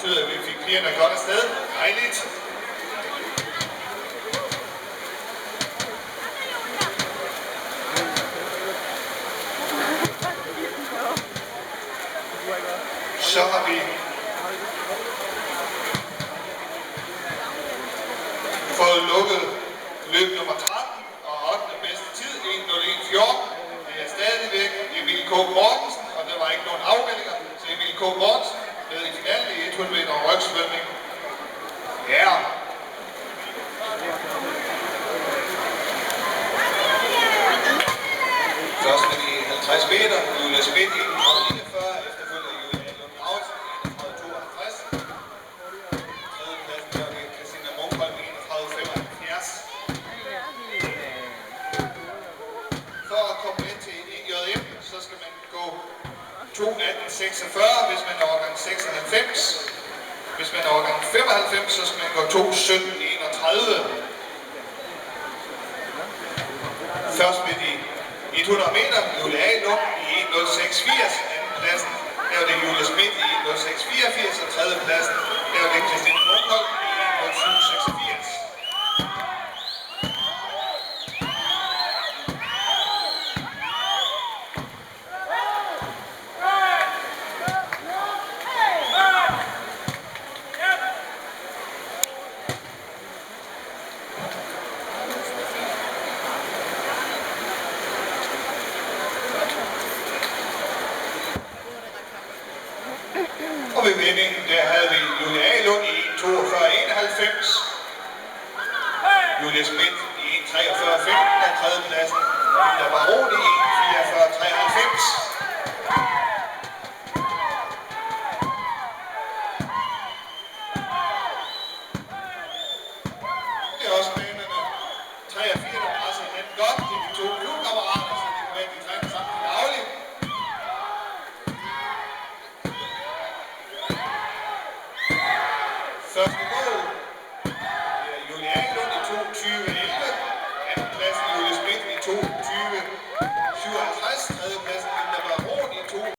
betyder, at vi fik pigerne godt afsted. Dejligt. Så har vi fået lukket løb nummer 13 og 8. bedste tid, 1:01:14. Det er stadigvæk Emil K. Mortensen, og der var ikke nogen afmeldinger til Emil K. Mortensen med i finalen i 100 meter rygsvømning. Ja. Først med de 50 meter, Julia Schmidt i 1:49, efterfølgende Julia Lund Gravesen i 1:52. Tredje pladsen der var det Christina Munkholm i 1:75. For at komme ind til EJM, så skal man gå 2:18:46, hvis man er årgang 96. Hvis man er årgang 95, så skal man gå 2:17:31. Først med de 100 meter, Julia A. Lund i 1:06:80. Anden pladsen, der var det Julia Schmidt i 1:06:84. Og tredje pladsen, der var det Christine Munkholm i 1:07:86. Og ved vendingen, der havde vi Julia A. Lund i 1:42:91. Julia Schmidt i 1:43:15 og tredjepladsen, Linda Baron i 1:44:93. Det er også banerne 3 og 4, der presser hinanden godt. Det er de to klubkammerater, så de kan være, de træner sammen til daglig. Første mål.